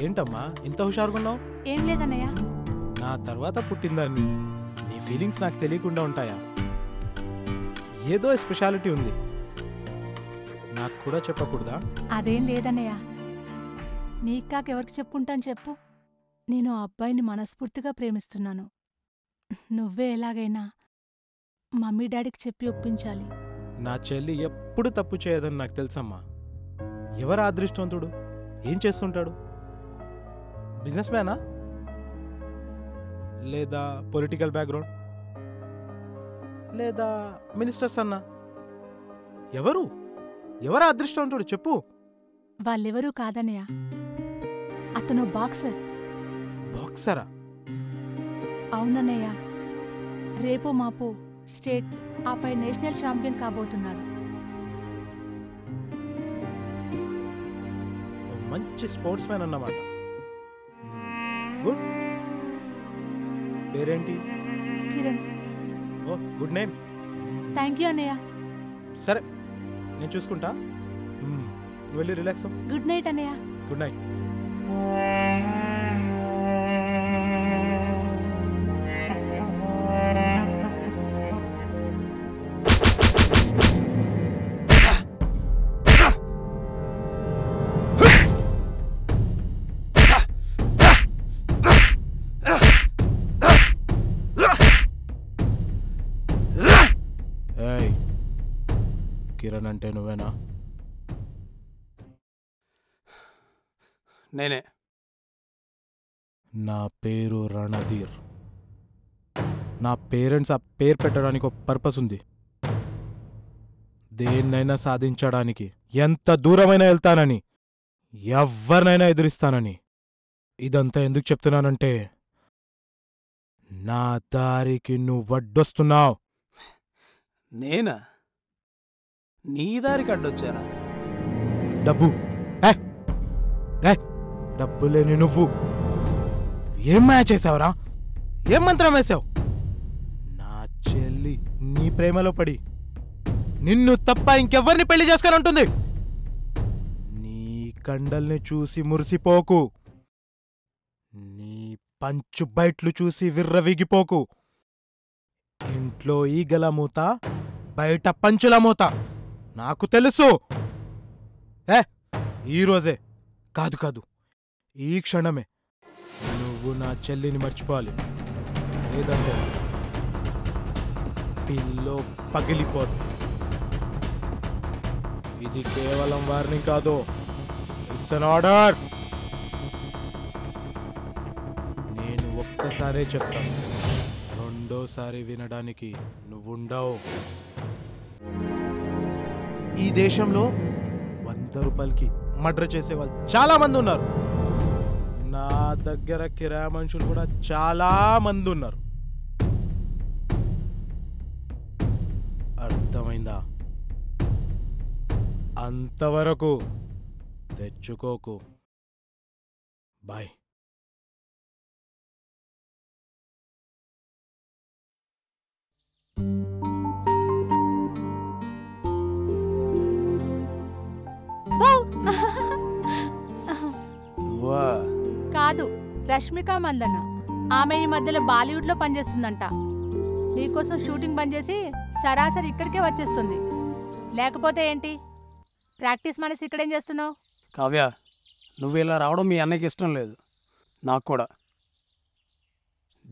ఏంటమ్మా ఇంత హుషారుగున్నావు? ఏం లేదన్నయ్య. నా తర్వాత పుట్టిందాన్ని నీ ఫీలింగ్స్ నాకు తెలియకుండా ఉంటాయా? ఏదో స్పెషాలిటీ ఉంది, నాకు కూడా చెప్పకూడదా? అదేం లేదన్నయ్య. నీకు కాక ఎవరికి చెప్పుకుంటాను చెప్పు? నేను ఆ అబ్బాయిని మనస్ఫూర్తిగా ప్రేమిస్తున్నాను. నువ్వే ఎలాగైనా మమ్మీ డాడీకి చెప్పి ఒప్పించాలి. నా చెల్లి ఎప్పుడు తప్పు చేయదని నాకు తెలుసమ్మా. ఎవరు అదృష్టవంతుడు? ఏం చేస్తుంటాడు? బిజినెస్ మ్యానా లేదా పొలిటికల్ బ్యాక్గ్రౌండ్ లేదా మినిస్టర్స్ అన్నా? ఎవరు ఎవరు అదృష్టవంతుడు చెప్పు? వాళ్ళెవరూ కాదన్నయ్య. అతను బాక్సర్. బాక్సరా? అవునన్నయ్య. రేపు మాపు స్టేట్ ఆపై నేషనల్ ఛాంపియన్ కాబోతున్నాడు. మంచి స్పోర్ట్స్ మ్యాన్ అన్నమాట. గుడ్. పేరేంటి? Kiran. Oh good name. Thank you అన్నయ్య. సరే నేను చూసుకుంటా, నువ్వు వెళ్ళి రిలాక్స్. గుడ్ నైట్ అన్నయ్య. Good night. కిరణ్ అంటే నువ్వేనా? నేనే. నా పేరు రణధీర్. నా పేరెంట్స్ ఆ పేరు పెట్టడానికి ఒక పర్పస్ ఉంది. దేన్నైనా సాధించడానికి ఎంత దూరమైనా వెళ్తానని, ఎవరినైనా ఎదురిస్తానని. ఇదంతా ఎందుకు చెప్తున్నానంటే నా దారికి నువ్వు వడ్డొస్తున్నావు. నేనా? నీ దారికి అడ్డొచ్చానా? డబ్బు డబ్బు లేని నువ్వు ఏం మ్యాచ్ చేసావురా? ఏం మంత్రం వేసావు? నా చెల్లి నీ ప్రేమలో పడి నిన్ను తప్ప ఇంకెవ్వరిని పెళ్లి చేసుకొని ఉంటుంది. నీ కండల్ని చూసి మురిసిపోకు, నీ పంచు బయట్లు చూసి విర్రవిగిపోకు. ఇంట్లో ఈగల మూత, బయట పంచుల మూత నాకు తెలుసు. ఈరోజే కాదు ఈ క్షణమే నువ్వు నా చెల్లిని మర్చిపోవాలి, లేదంటే పిల్లో పగిలిపోదు. ఇది కేవలం వార్నింగ్ కాదు, ఇట్స్ అన్ ఆర్డర్. నేను ఒక్కసారే చెప్తాను, రెండోసారి వినడానికి నువ్వుండవు. ఈ దేశంలో 100 రూపాయలకి మర్డర్ చేసేవాళ్ళు చాలా మంది ఉన్నారు. నా దగ్గర కిరాయి మనుషులు కూడా చాలా మంది ఉన్నారు. అర్థమైందా? అంతవరకు తెచ్చుకోకు. బాయ్. కాదు, రష్మిక మందన్న. ఆమె ఈ మధ్యలో బాలీవుడ్లో పనిచేస్తుందంట. నీకోసం షూటింగ్ బంద్ చేసి సరాసరి ఇక్కడికే వచ్చేస్తుంది. లేకపోతే ఏంటి, ప్రాక్టీస్ మానేసి ఇక్కడేం చేస్తున్నావు? కావ్య, నువ్వు ఇలా రావడం మీ అన్నయ్యకి ఇష్టం లేదు, నాకు కూడా.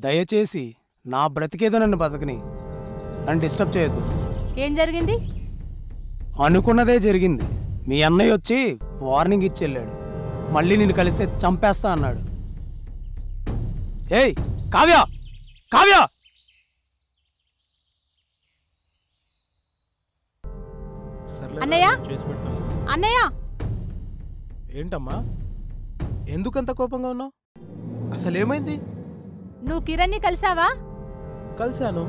దయచేసి నా బ్రతికేదో నన్ను బతకని, నన్ను డిస్టర్బ్ చేయొద్దు. ఏం జరిగింది? అనుకున్నదే జరిగింది. మీ అన్నయ్య వచ్చి వార్నింగ్ ఇచ్చి వెళ్ళాడు. మళ్ళీ నిన్ను కలిస్తే చంపేస్తా అన్నాడు. ఏయ్ కావ్య, కావ్య! అన్నయ్య, అన్నయ్య! ఏంటమ్మా, ఎందుకంత కోపంగా ఉన్నావు? అసలేమైంది? నువ్వు కిరణ్ని కలిసావా? కలిశాను.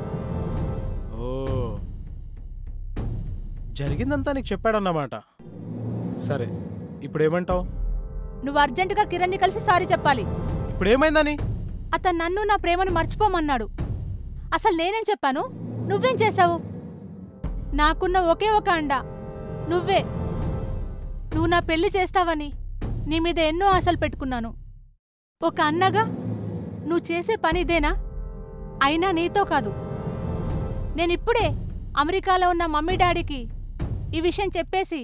ఓ, జరిగిందంతా నీకు చెప్పాడన్నమాట. సరే, ఇప్పుడేమంటావు? నువ్వు అర్జెంటుగా కిరణ్ని కలిసి సారీ చెప్పాలి. ఇప్పుడేమైందని? అతను నన్ను నా ప్రేమను మర్చిపోమన్నాడు. అసలు నేనేం చెప్పాను? నువ్వేం చేశావు? నాకున్న ఒకే ఒక అండ నువ్వే. నువ్వు నా పెళ్లి చేస్తావని నీ మీద ఎన్నో ఆశలు పెట్టుకున్నాను. ఒక అన్నగా నువ్వు చేసే పని ఇదేనా? అయినా నీతో కాదు, నేనిప్పుడే అమెరికాలో ఉన్న మమ్మీ డాడీకి ఈ విషయం చెప్పేసి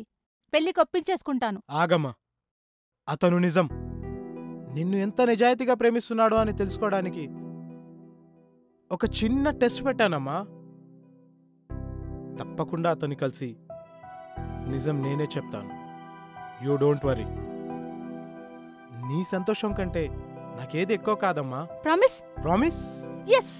పెళ్లి కొప్పించేసుకుంటాను. ఆగమ్మా, అతను నిజం నిన్ను ఎంత నిజాయితీగా ప్రేమిస్తున్నాడో అని తెలుసుకోవడానికి ఒక చిన్న టెస్ట్ పెట్టానమ్మా. తప్పకుండా అతన్ని కలిసి నిజం నేనే చెప్తాను. You don't worry. నీ సంతోషం కంటే నాకేది ఎక్కువ కాదమ్మా. ప్రామిస్? ప్రామిస్? ఎస్.